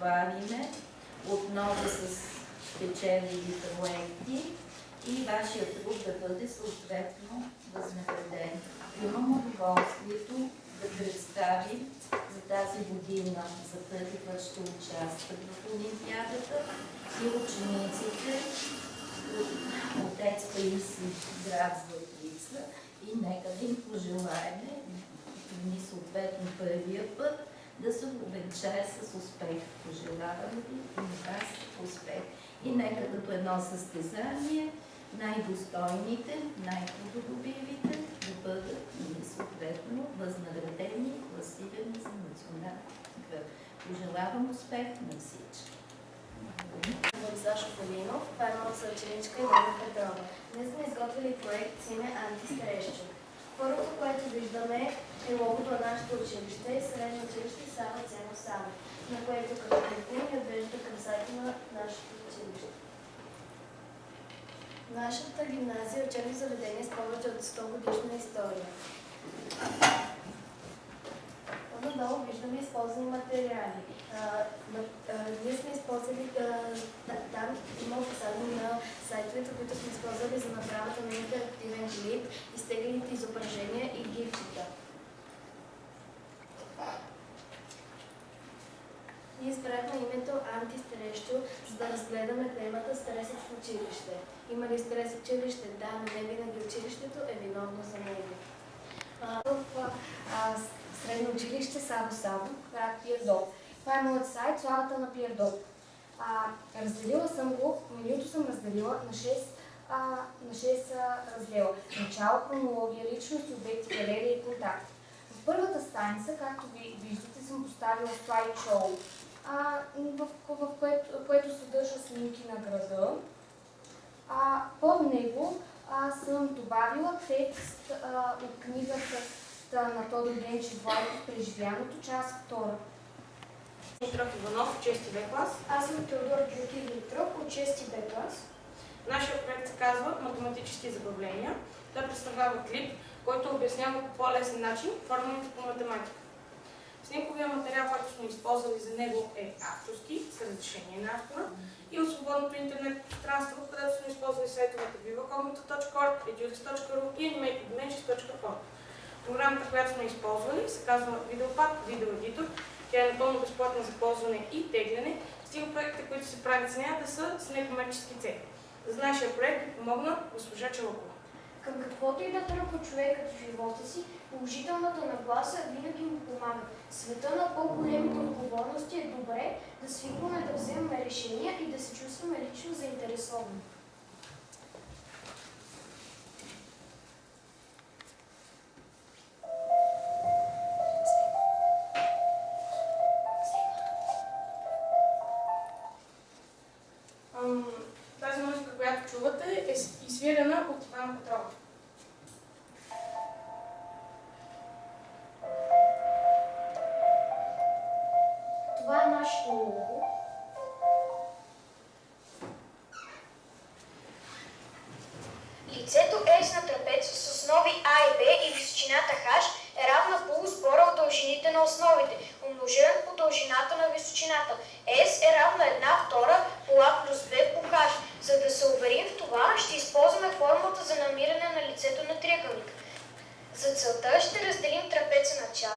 похвалиме отново с спечелили проекти и вашия труд да бъде съответно възнаграден. Имам удоволствието да представим за тази година за първи път ще участват в Олимпиадата и учениците от отец Паиси, град Златица, и нека да им пожелаем ни съответно първия път да се увенчае с успех. Пожелавам ви и на вас успех. И нека като едно състезание най-достойните, най-трудолюбивите да бъдат и съответно възнаградени и класирани за национален кръг. Пожелавам успех на всички. Сашо Полинов, това е моят съученичка Ивана Петрова. Днес сме изготвили проект с име Антистрещу. Първото, което виждаме е логото на нашето училище, средно училище Сава Ценов Сава, на което като картина ни отвежда към сайта на нашето училище. Нашата гимназия е учебно заведение с повече от 100 годишна история. Отдолу виждаме използвани материали. Ние сме използвали, там има описание на сайтовете, които сме използвали за направата на интерактивен клип, изтеглените изображения и гифчета. Ние избрахме името Антистрещу, за да разгледаме темата стресът в училище. Има ли стрес в училище? Да, но не винаги училището е виновно за него. В средно училище Саво, град Пирдоп. Това е моят сайт, славата на Пирдоп. Разделила съм го, менюто съм разделила на 6 раздела. Начало, хронология, личност, обекти, галерия и контакт. В първата страница, както ви виждате, съм поставила слайд-шоу, в което съдържа снимки на града. Под него съм добавила текст от книгата на Тодор Генчев Владов "Преживяното", част 2. Димитров Иванов от 6 Б клас. Аз съм Теодор Георгиев Димитров от 6 Б клас. Нашия проект се казва "Математически забавления". Той представлява клип, който обяснява по по-лесен начин формулите по математика. Снимковия материал, който сме използвали за него, е авторски, с разрешение на автора, и от свободното интернет пространство, където сме използвали сайтовете vivacognito.org, edudis.ru и animateddimensions.org. Програмата, която сме използвали, се казва Videopad, видеоедитор. Тя е напълно безплатна за ползване и тегляне, стига проектите, които се правят с нея, да са с некомерчески цели. За нашия проект ви помогна госпожа Чалъкова. Към каквото и да тръгва човекът в живота си, положителната нагласа винаги му помага. В света на по-големите отговорности е добре да свикваме да вземаме решения и да се чувстваме лично заинтересовани. Тази музика, която чувате, е изсвирена от Ивана Петрова. Това е нашето лого. Лицето S на трапец с основи А и Б и височината H е равна полусбора от дължините на основите, умножен по дължината на височината. S е равна 1/2 по А плюс Б по H. За да се уверим в това, ще използваме формулата за намиране на лицето на триъгълника. За целта ще разделим трапеца на части.